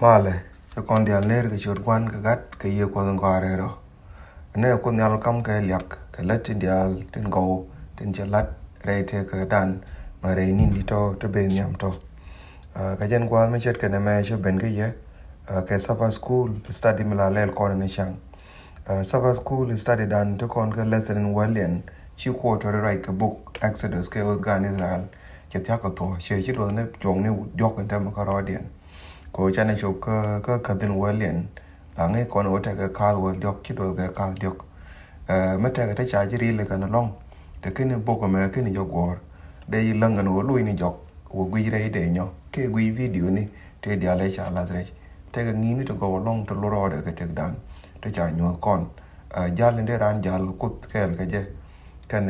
Male, cho con dial ner ke chur kwan ke gat ke ye ko ngare ro. Ne ko nyal kam ke lyak ke let dial tin go tin chelat re te ke dan ma re nin di to be nyam to. Ka jen kwa me chet ke na me che ben ke ye ke safa school study mila lel ko ne chang. Safa school study dan to kon ke lesson in walian chi ko to right ke book Exodus ke gan Israel che tya ko to che chi do ne jong ne yok en tem ko ro dien ko chane chụp ka kadin walian la ngai kon o ta ka ka wo diok ki do ka diok meta ka ta cha ji ri le kan long te ken bo ko me ken yo gor de yi lang no lu ni jok wo gui re de nyo ke gui video ni te dia le cha la tre te ka ngi ni to go long to lo ro de ka tek dan te cha nyo kon jal de ran jal kut kel ka je kan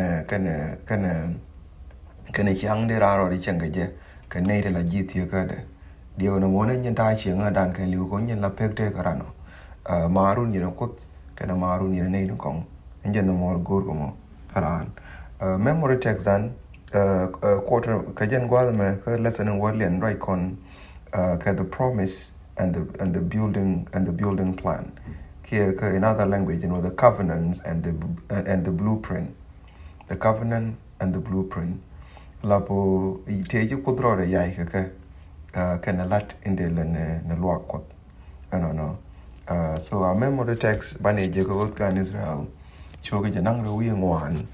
chang de ra ro di chen ka je kan nei de la ji ti ka de điều nó muốn nhân tai chuyện ở đàn cái liu có nhân là pek te karano marun you know kut kana marun you nei no kong nhân nó mol gor ko mo karan memory text dan quarter ka jen gwa me ka lesson in walian right con ka the promise and the building plan here ka in other language you know the covenants and the blueprint, the covenant and the blueprint lapo ite ji kudro de yai ka can a lot in the luakot. I don't know. So I remember the text bani jego kan Israel. Choga janang rawi ngwan.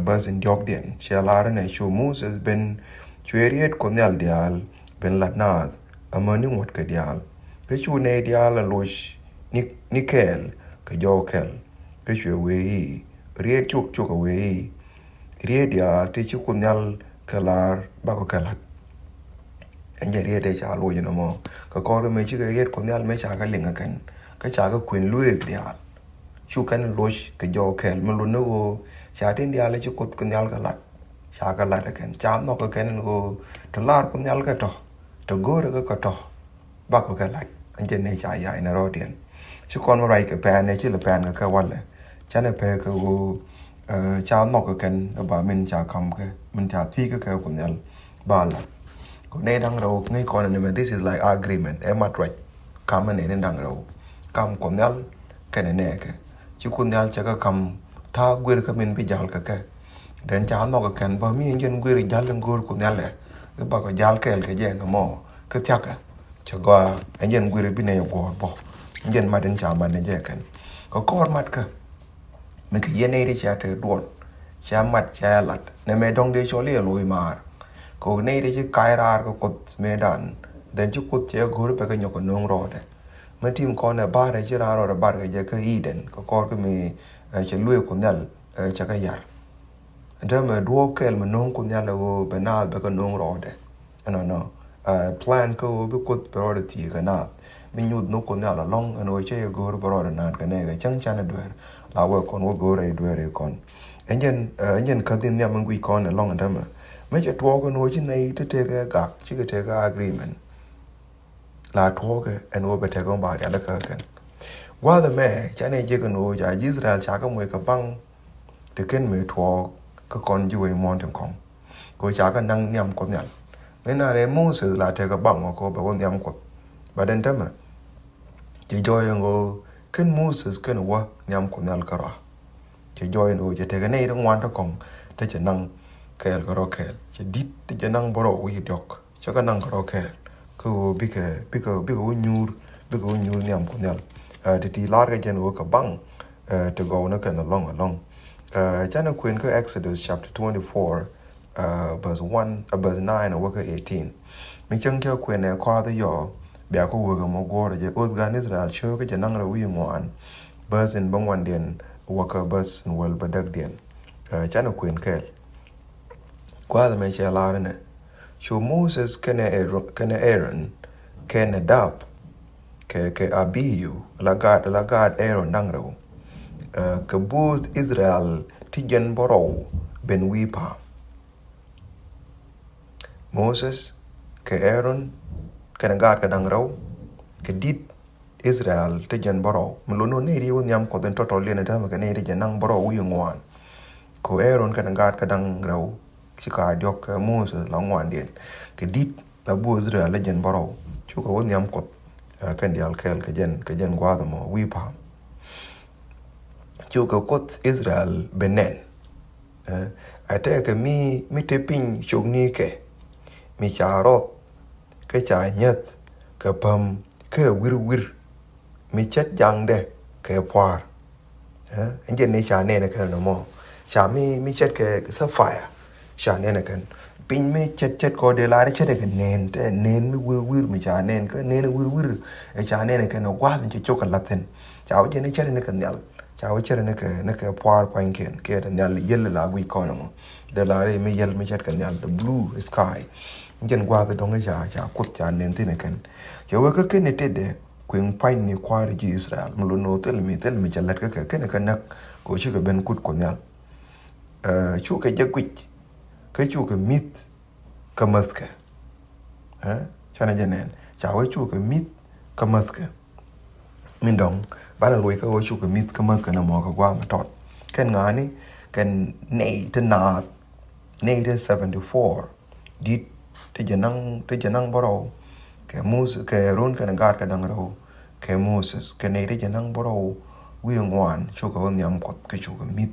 Bas in Jogdian. Shalara ne show Moses ben chweriet konyal dial ben latnath. Amani wat ka dial. Pechu ne dial losh nikel ka jokel. Pechu we rie chuk chuk away. Rie dial tichu konyal kalar bako kalat. Anh giờ riết để trả lùi cho nó mò có cái mấy chiếc cái riết con nhau mấy trả cái liền cái trả cái quyền lùi đi à chú cái lùi cái gió kẹt mà luôn nó trả đến đi à lấy chú cột con nhau cái lạt trả cái lạt cái trả nó cái nó nó lạt con nhau cái trò trò gỗ cái trò bắt cái lạt anh giờ này trả dài nó rồi tiền chú con mà rai cái pen này chứ là pen cái quan này cha này pen cái trả nó cái bà mình trả cầm cái mình trả thuy cái con nhau ba lạt này đang đâu ngay còn này mà this is like agreement em mất right cầm này nên đang đâu cầm con nhau cái này cái chứ con nhau chắc cầm tha quên cái mình bị gial cái đến chả nó cái bao nhiêu nhân quên gial lên quên con nhau này cái bao cái gial cái gì nó mò cái thiệt à cho qua anh nhân quên bị này qua bỏ anh nhân mà đến chả mà này cái có con mắt cái mình cái này đi chả thể đuổi chả mắt chả lật này mày đông đi cho liền lùi mà ko nei de kai rar ko kot medan den chu kot che gor pe ka nyoko nong ro de ma tim ko na ba de ra ro ba ga je ka iden ko me che lui ko nyal cha ka yar da ma duo kel ma nong ko nyal go benal be ka nong ro de no plan ko be kot priority ka na mi nyud no ko nyal long ano che gor bro de na ka ne ga chang chan dwer la wo kon wo gor e dwer kon enjen ka din ya mangui kon long da ma mấy cái thua cái nỗi trên này tới thế cái gạc chứ cái thế cái agreement là thua cái anh ơi phải thế con bà đã được cái qua the mẹ cha này chỉ cái nỗi cha Israel cha có mấy cái băng thì cái mấy thua cái con dưới mòn thằng con cô cha cái năng nhầm con nhận nên là để mua sự là thế cái băng mà cô bảo con nhầm con và đến thế mà chỉ cho anh cô cái mua sự cái nỗi nhầm con nhận cái đó chỉ cho anh cô chỉ thế cái này nó ngoan nó còn thế chỉ năng kel ko rokel che dit te nang boro wi dok che ka nang rokel ko bi ko nyur nyam ko nyal de ti lar ga jen o ka bang to go na kan along chana queen ko Exodus chapter 24 verse 1 verse 9 or 18 mi chang ka queen e kwa the yo bia ko wo ga mo go je o ga Israel cho ka nang ra wi ngwan verse in bang wan den wa ka verse in wel badak den chana queen kel qua me che la ne so Moses kana Aaron kana dab ke abiyu lagad Aaron dangro ke buz Israel tijen boro ben wipa Moses ke Aaron kana gad ka dangro ke dit Israel tijen boro mlono ne ri won yam ko den total le ne ta ma ne ri janang boro wi ngwan ko Aaron kana gad ka dangro chỉ cả diok Moses là ngoan điện cái dit là bùa Israel là dân bảo chu có nhắm cột kan dial kel ka jen gwa da mo wi pam chu ka kot Israel benen ate ka mi te pin chuk ni ke mi cha rot ka cha nyet ka pam ka wir mi chet jang de ka par anje ne cha ne ka no mo cha mi chet ke sa fire cha ne kan pin mi chet ko de la chet ke nen te nen mi wir mi cha nen ka nen wir e cha ne kan no gwa mi chu ka laten cha o je ne chet ne kan yal cha o chet ne ka par pain ken ke de yal yel la wi ko no de la re mi yel mi chet kan yal the blue sky njen gwa de dong cha kut cha nen te ne kan cha wa ka ken ne te de kwen pain ni kwa de Israel mlo no tel mi cha lat ka ken ka nak ko chi ka ben kut ko nyal chu ka je kwit ka chu ka mit ka maska chana janen cha wa chu ka mit ka maska min dong ba na loi ka wa chu ka mit ka maska na mo ka gwa ma tot ken ngani ken nei te na nei de 74 dit te janang boro ke Moses ke ron ka ngar ka dang ro ke Moses ke nei de janang boro wi ngwan chu ka nyam kot ke chu ka mit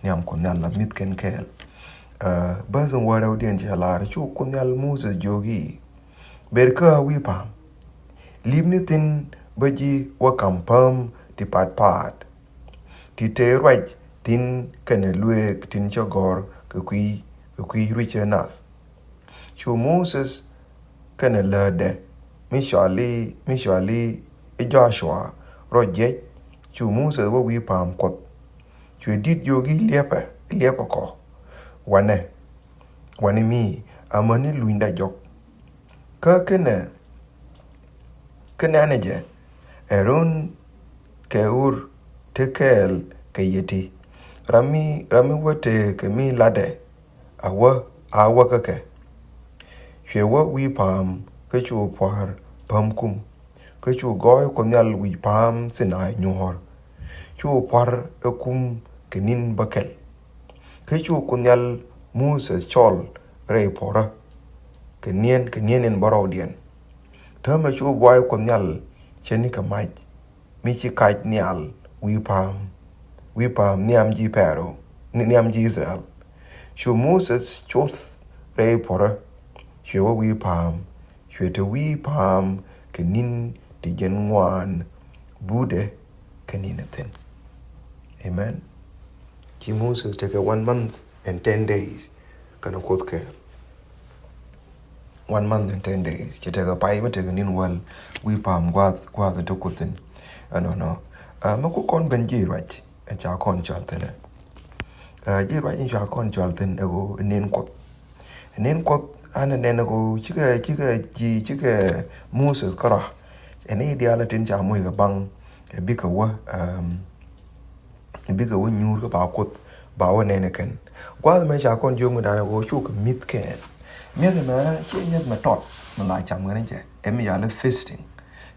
nyam ko na la mit ken kel bazan wara udien jalar chu kunyal Moses jogi berka wi pam limnitin baji wa kampam ti pat ti te right tin kana lue tin chogor ka kui richenas chu Moses kana lade mishali e Joshua roje chu Moses wa wi pam kot chu dit jogi lepa ko wane mi amani luinda jok ka kene anaje eron ke ur tekel ke yeti rami wote ke mi lade awa ke shewa wi pam ke chu par pam kum ke chu goy konyal wi pam sinai nyor chu par kum kenin bakel ke chu konyal Moses chol rei pora kenien en borodian tama chu boy konyal cheni ka maj mi chi kaj nial wi pam niam ji pero niam ji Israel chu Moses choth rei pora chu wi pam chu te wi pam kenin ti gen ngwan bude keninaten amen ki Moses take 1 month and 10 days kana kot ke 1 month and 10 days kita ga pai mate ga nin wal wi pam gwa the dokutin no ma ko kon ben ji right en cha kon chaltene ji right en cha kon chalten ego nin kot ana nen go chika Moses kara ene ideal tin cha mo ga bang bika wa nyur ga ba kot ba wa nene ken kwa me cha kon jong da go chu ka mit ken me da na che nyet ma tot ma la cham ngane che em ya le feasting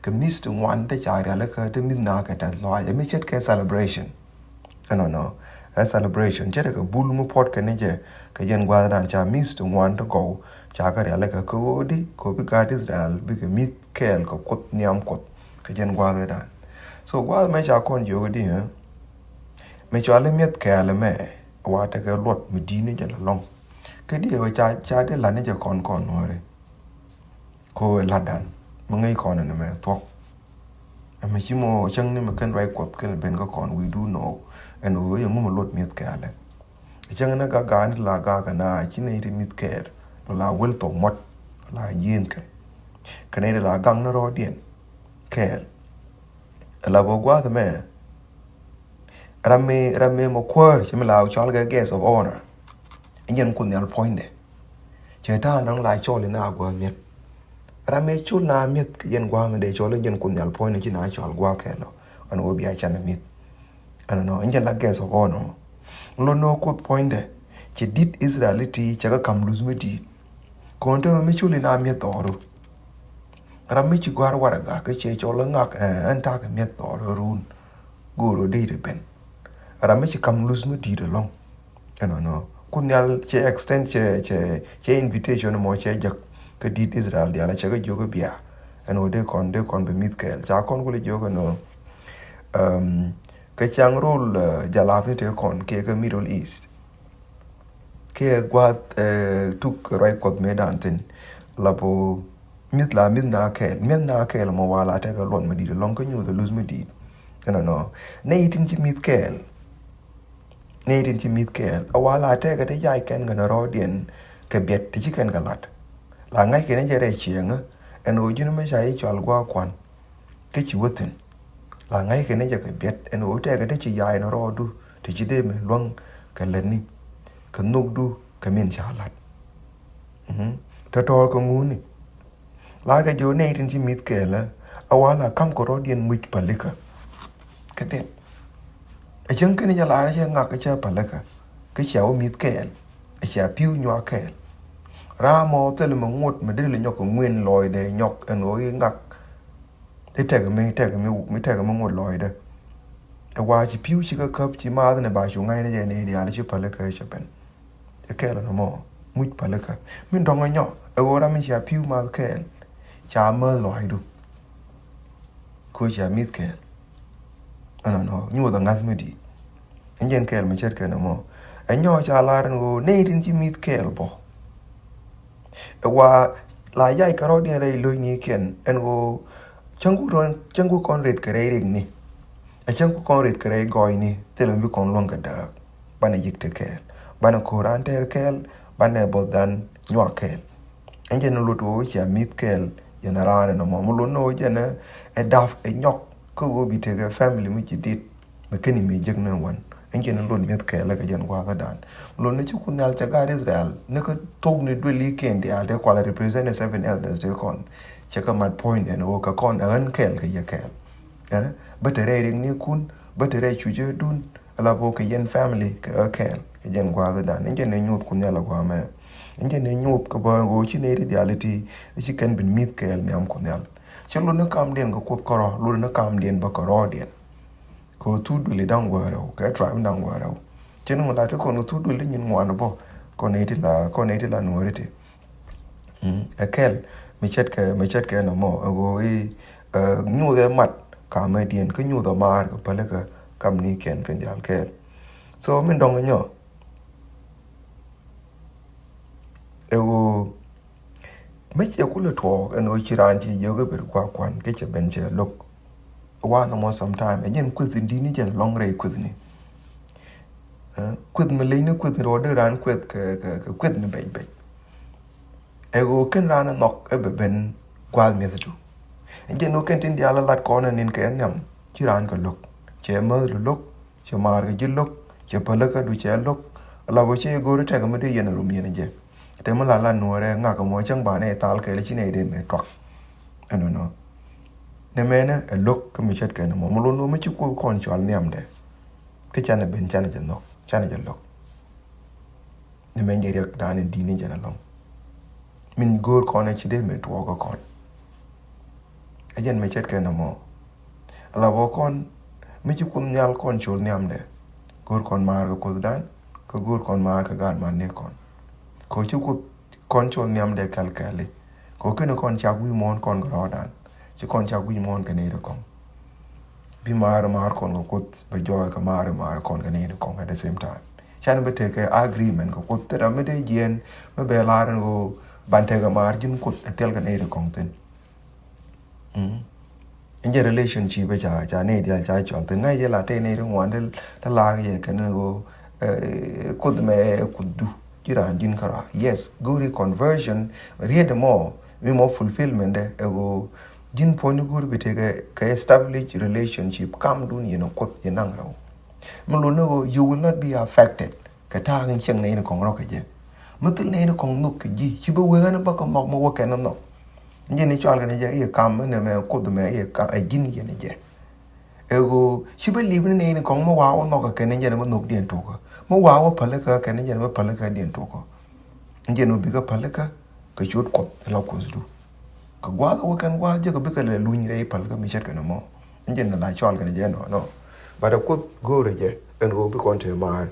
ka mist one da cha ya le ka de min na ka ta lo ya me chet ke celebration no a celebration che ka bul mu pot ka ne je ka yen gwa da cha mist one to go cha ka ya le ka ko di ko bi ka Israel bi ka mit kel ko kot nyam kot ka yen gwa da so gwa me cha kon jo di me cho le miet ke le me wa ta ke lot mi di ne je long ke di wa cha de la ne je kon no re ko la dan mo ngai kon ne me to me chi mo chang ne me kan rai kot ke ben ko kon we do know and we yo mo lot miet ke le chang na ga ni la ga na chi ne ri miet ke la wel to mot la yin ke ne la gang na ro dien ke la bo gwa de me Rame mo kwar chimi lao chol ga guest of honor. Inyan kun yal point de. Che ta nang lai chol na gwa miet. Rame chul na miet yen gwa me de chol inyan kun yal point chi na chol gwa ke lo. An obi a chana miet. Ano no inyan la guest of honor. Lo no kut point de. Che dit Israeliti chaga kam lose me dit. Konte me chul na miet oro. Rame chi gwar waraga ke che chol ngak an ta ke miet oro run. Guru di de ben. Ramichi kam lose me di long. No. Kunyal che extend che invitation mo che jak ke dit Israel dia la che jogo bia. en o de kon be mit kel cha kon gule jogo no cái chang role jalap ni te kon ke Middle East ke gwat tuk roi kod medan tin lapo mit na kel mo wala te ga lon medi long ko nyu the lose medi no ne itin chi mit kel awala te ga te jai ken ga ro dien ke bet ti ken ga lat la ngai ke ne jere chieng en o jinu me jai chal gwa kwan ke chi wotin la ngai ke ne ja ke bet en o te ga te chi jai no ro du ti chi de me long ka leni ka nuk du ka min cha lat ta to ko nguni la ga jo ne itin chi mit kel awala kam ko ro dien muj palika ke te a chân cái này là nó ngạc cái chơi phải là cái chéo mít kẹn cái chéo piu nhòa kẹn ra mò tới là ngột mà đây là nhọc của nguyên lòi để nhọc ở nỗi ngạc thế cái mình ngột lòi đây qua chỉ piu chỉ có cấp chỉ mà này bà chúng ngay này này để chỉ phải là cái chơi bên cái kẹn là nó mò mít phải là cái mình đong ngay nhọ ở ra mình chéo piu mà kẹn chả mơ lòi được cô chéo mít kẹn no nyu da ngas medi enjen kel me chet ken mo enyo cha laran go ne din chi mit kel bo wa la yai karo din re lo ni ken en go changu kon red kare ring ni a changu kon red kare goy ni telem bi kon longa da bana yik te kel bana koran ter kel bana bodan nyu kel enjen lo to cha mit kel yenara no mo lo no jena e daf e nyok ko go bi te ga family mi ci dit ma keni mi jeg na wan en ken lon met ka la ga jan wa ga dan lon ne ci ku nal ta ga Israel ne ko tog ne do li ken de al de ko la represent 7 elders de kon che ka mat point en o ka kon an kel ga ya kel ba te re ring ni kun ba te re chu je dun ala bo ka yen family ka kel ga jan wa ga dan en ken ne nyut ku nal wa ma en ken ne nyut ko ba go ci ne reality ci ken bin mit kel ne am ku nal chalo na kam den ko koro lu na kam den ba koro den ko tudu le dang waro ka tribe dang waro chenu la to ko no tudu le nyin ngwan bo ko ne ti la no rete akel mi chet ka no mo go nyu de mat ka me den ko nyu do mar ko pale ka kam ni ken jal kel so min dong nyo mấy chiếc cú lợt thọ anh nói chỉ ra chỉ giờ cái việc qua quan cái chuyện bên chơi lúc qua nó mà sometime anh nhận quyết định đi ní chân long ray quyết này quyết mà lấy nó quyết rồi đưa ra quyết cái quyết nó bảy bảy ego cái ra nó ngọc ở bên qua miệt rồi anh nhận nó cái tin dia là lát con anh nên cái anh nhầm chỉ ra cái lúc chơi mơ lúc chơi mà cái lúc chơi pala cái đôi chơi lúc là bữa chơi ego rồi cái mà đi nhận rồi miệt này te mala la no re nga ko mo chang ba ne tal ke le chi ne de me twak ano no ne me ne e lok ko mi chet ke no mo lo no me chi ko kon chal niam de ke chane ben chane je no chane je lok ne me ngi rek da ne di ne je na long min gor ko ne chi de me two ko kon a jen me chet ke no mo ala bo kon me chi kun nyal kon chol niam de gor kon mar ko dan ko gor kon mar ka gar man ne kon ko chu ko kon chon niam de kalkale ko kene kon chagui mon kon grodan chi kon chagui mon kane de kon bi mar kon ko ba joy ka mar kon kane de kon at the same time chan be take agreement ko tera me de jen me be laran go bante ga mar jin ko tel kane de kon ten in je relationship be cha ne dia cha chol ten ngai je la te ne de ngwan de la ye kane go ko me ko du kira jin kara yes guri conversion read more we more fulfillment ego jin point guri bitege ka establish relationship kam dun you know kot yenang raw muluno you will not be affected ka ta ngin chang nei kong ro ka je mutul nei kong nuk ka ji chi ba we na ba ka mok mo ka no jin ni chal ka ne je e kam ne me ko de me e ka jin ye ne je ego chi ba li ne kong mo wa no ka ne je ne mo nuk dien to ka mo wa wa palaka ka ne je ne palaka dien to ko nje no bi ka palaka ka chot ko la ko zdu ka gwa da kan gwa je ka bi ka le luny re palaka mi chet ka no mo nje na la chal ka ne je no ba da ko go re je en go bi kon te mar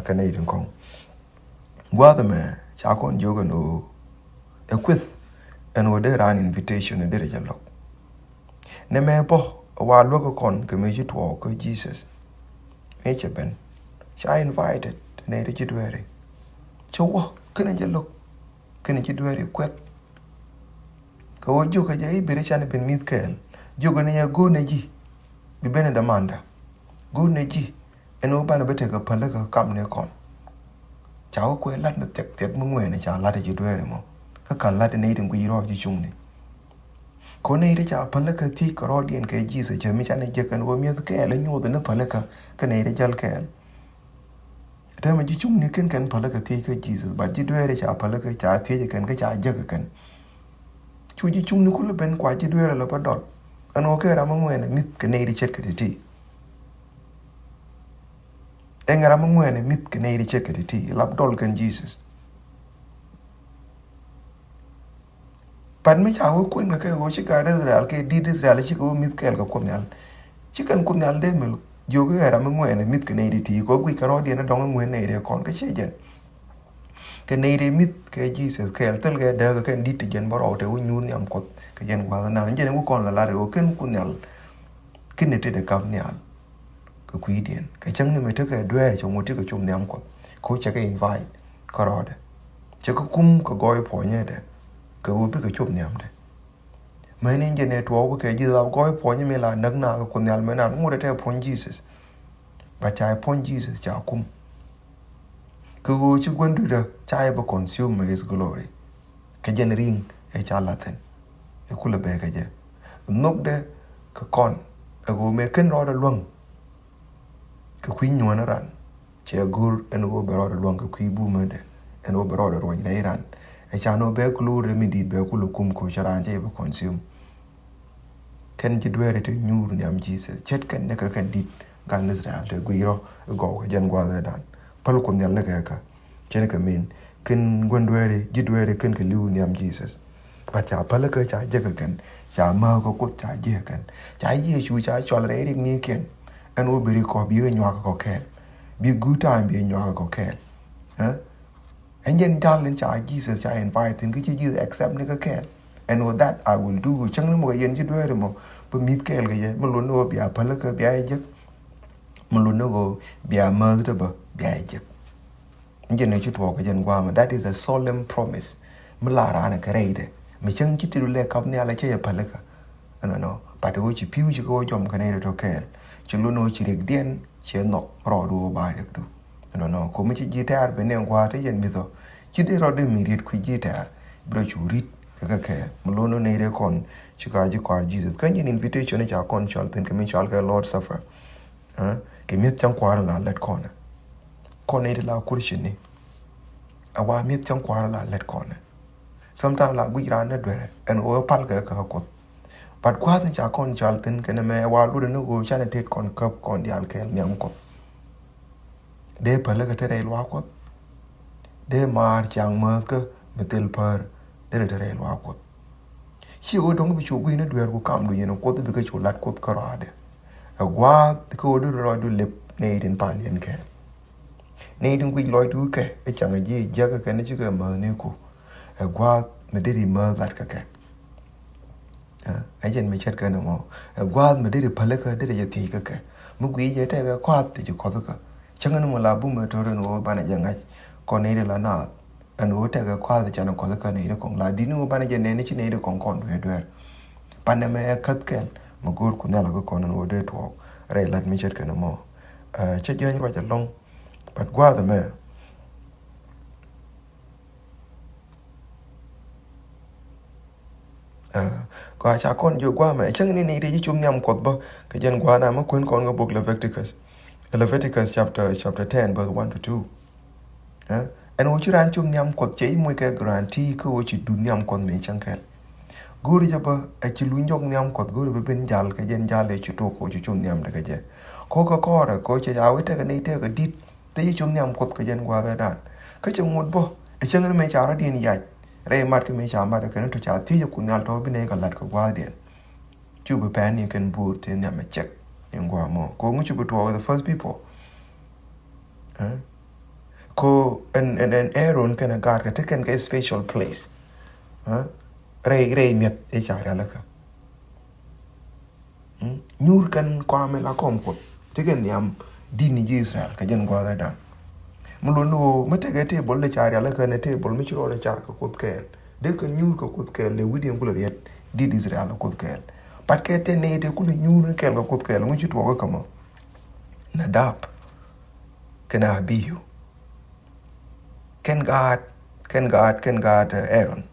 ka ne din kong gwa da me cha kon jo ga no e kwith en wo de ran invitation de re je lo ne me po wa lo ko kon ke me jitwo ko Jesus me cheben cha invited ne de jitwere chowo kene jelo kene jitwere kwet ko jo ka jai bere chan ben mit kel jogo ne ya go ne ji bi bene demanda go ne ji eno bana bete ka pala ka kam ne kon cháu quê lát nó tiệc tiệc mong nguyện này chả lát để chịu đuôi rồi mà các cần lát để này đừng quỳ rồi chứ chung này có này để chả phải là cái thi có điện cái gì sẽ chơi mấy chán này chơi cái nuôi miếng cái lấy nhau từ nó phải là cái này để chơi cái thế mà chứ chung này cái phải là cái thi cái gì rồi bạn chứ đuôi để chả phải là cái chả thi cái chả chơi cái chú chứ chung nó cũng là bên quái chứ đuôi là bắt đọt anh ok là mong nguyện này mít cái này để chết cái thi anh ra mong nguyện này mít cái này để chết cái thi lắp đọt cái Jesus pan me cha wo kun ka go chika Israel ke di Israel chika wo mit kel ka kumyal chikan kumyal de mel yo ga ra mangwe ne mit ke ne di ti ko gui ka ro di na dong ngwe ne de kon ka che jen ke ne di mit ke Jesus ke tel ga da ka di ti jen baro te wo nyun yam ko ke jen wa na jen wo kon la re wo ken kumyal kin ne te de kam nyal ka kui dien ka chang ne me te ka dwe cho mo ti ka chum nyam ko cha ka invite ka ro de cha ka kum ka goy po nye de cái vô biết cái chụp nhầm đấy mấy nên giờ này thua cái gì đâu có point như mình là nâng nào cái quần nhà mấy nào cũng có thể point Jesus và trái point Jesus chả cũng cái vô chứ quên được trái bị consume His glory cái dân riêng cái chả là thế cái cú là bé cái gì nốt đấy cái con cái vô mấy cái đó luôn cái quý nhon nó ran chỉ gur anh vô bê đó luôn cái quý bu mấy đấy anh vô bê đó rồi đấy ran e chano be kulu remedy be kulu kum ko charanje be consume ken ji dwere te nyuru nyam Jesus chet ken ne ka kan dit gan Israel te guiro go ka jan gwa dan pal ko nyal ne ka chen ka min ken gon dwere ji dwere ken ka lu nyam Jesus pa cha pal ka cha je ka ken cha ma ko cha je ken cha ye chu cha chol re ring ni ken an o be ko bi nywa ko ken bi good time bi nywa ko ken and then challenge Jesus I invite and get you accept nigga can and with that I will do chẳng nó một cái gì đó mà bữa mít cái gì mà luôn nó bị áp lực bị ai chứ mà luôn nó bị mơ đó bị ai chứ những này chút vào cái dân qua mà that is a solemn promise mà là ra này cái này đấy mà chẳng chỉ được lấy cặp này là chơi áp lực anh nói bắt đầu chỉ phiêu chỉ có chồng cái này được ok chỉ luôn nó chỉ được điên chỉ nọ rò đùa bài được đâu no ko mi guitar benen kwa te yen mi to ci de ro de mi rit ku guitar bro churit ka ke mlono ne re kon chika ji kwar Jesus kan yin invitation ne cha kon chal ten kemi chal ka Lord suffer ke mi chang kwar la let kon ne la kurshin ni awa mi chang kwar la let kon sometimes la gui ran ne dwere en o pal ka ko pat kwa te cha kon chal ten ke ne me wa lu de no go cha ne tet kon kap kon dial ke nyam ko để phải là cái đây loa quất để mà chẳng mơ cơ mà tiền phở để là đây loa quất khi ở trong cái chỗ quy nó đuổi của cảm đuổi nó quất từ cái chỗ lát quất cả rồi đấy ở qua thì cô đưa rồi đưa lép này đến bàn nhân cái này đừng quy lôi đuôi cái chẳng là gì giờ cái này chứ cái mơ này cô ở qua mà để đi mơ lát cái ấy chân mình chết cái nào mà ở qua mà để đi phải là cái để là gì cái mức quý vậy cái khoa thì chỉ có cái chẳng hạn mà bu mà thôi nó bạn này chẳng còn này là na anh ủa tại cái khoa thì chẳng có cái này nó còn là đi nó bạn này này chứ này nó còn về bạn này mà cắt cái mà gột cũng là cái con nó để thuộc rồi lát mình chết cái nó mà chết chơi như vậy chẳng long bắt qua rồi mà có cha con vừa qua mà chẳng nên này thì chúng nhầm quật bơ cái dân qua nào mà quên con cái book Leviticus chapter 10 verse 1 to 2 and what you ran chum nyam quật chế môi cái guarantee cái what you do nyam quật mấy chẳng cái guri jaba a ci lu njog nyam quật guri be ben jal cái dân jal để chụp ko chu chum nyam cái je ko ra ko che yawe ta cái này ta cái dit te chum nyam quật cái dân qua cái đàn cái chung một bo a chẳng mấy chả ra đi nhảy re mat cái mấy chả mà cái nó chả thi cho kun nyal to bên này cái lát cái qua điện chu be pan ni kan bu te nyam check in qua mo ko ngu chu be to the first people ko and Aaron kan gar ka taken cái special place re miet e chara la ka nyur kan kwa me la kom ko tegen yam dini ji Israel ka jen gwa da muluno matege te bol le chari ala kan te bol mi chiro le char ka kut kel de kan nyur ka kut kel le William kulo yet di Israel kut kel pat ke te ne de kulo nyur kel ka kut kel ngi chito ko kama Nadab kana Abihu ken God Aaron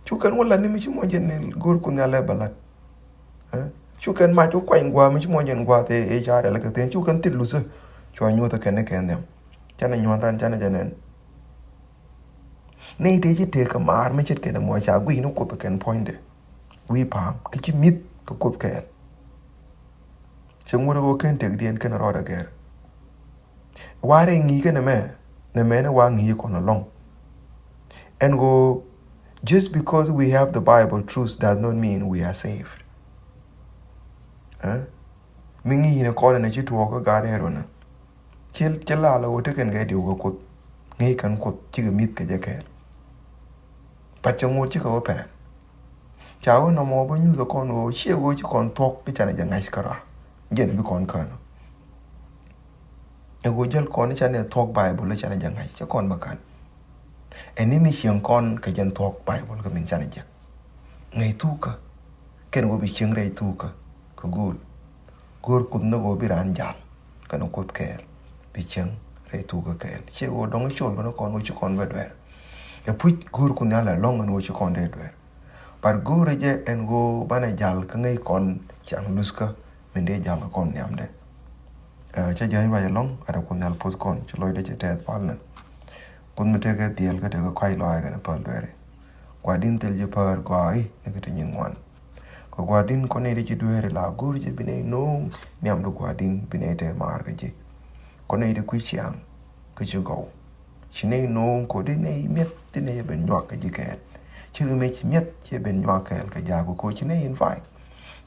chukan wala ni mi chi mo jen gor ku nyale balat chukan ma chu kwai ngwa mi chi mo jen ngwa te e chari ala ka te chukan tit lusa chwa nyu ta ken dem chana nywan ran chana janen nei de ji te ka mar me chet ke na mo cha gui no ko pe ken point de wi pa ki chi mit ko ko ke chung wo go ken te dien ken ro da ger wa re ngi ke na me na wa ngi ko no long and go just because we have the Bible truth does not mean we are saved mi ngi ne ko na chi to ko ga de ro na chel la la wo te ken ga di go ko ngi kan ko chi ga mit ke je ke pachang chi ko pe chao no mo ba nyu do kon o che go chi kon tok pi chana janga skara gen bi kon kan e go jel kon chana tok Bible chana janga che kon ba kan eni mi chiang kon ka jen tok Bible ka min chana jak ngai tu ka ken go bi chiang rei tu ka ko gor kun no go bi ran jal ka no kot ke bi chiang rei tu ka ke che go dong chol no kon go chi kon ba dwer e puch gur kun ala long no chi kon de dwer par gur je en go bana jal ka ngai kon chang luska min de jal kon nyam de cha jai ba long ada kun al pos kon chloy de te pal na kun me te ga diel ka de ko khai loy ga na pal dwer kwa din tel je par ko ai ne ka te nywan ko kwa din ko ne de ji dwer la gur je bine no nyam do kwa din bine te mar ga je ko ne de ku chiang ka je go chine no ko de ne met de ne ben nyak ka jiket chile me met che ben nyak ka ja ko chine in fai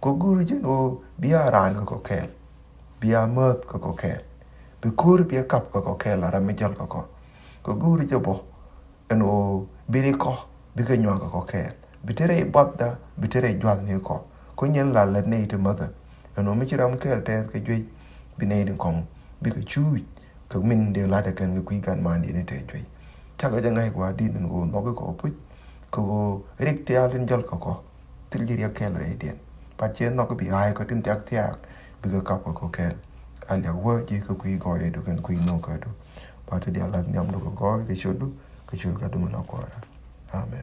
ko guru je no bia ran ko kel bia mat ko kel be kur bia kap ko kel ara me jal ko guru je bo eno biri ko bi ka nyak ko kel bitere badda bitere jwal ne ko nyen la le ne te mother eno me chiram kel te ka jwe bi ne din kom bi ka chu ka min de la de kan ku kan man ni te jwe cha ga janga ko di no go no ko pu ko rik te alin jol ko til ji ya kel re den pa chen no ko bi ai ko tin tak tiak bi ka kap ko kel an ya wo ji ko ku go e do kan ku no ka do pa te dia la nyam do ko ke shodu ka shul ka do na ko amen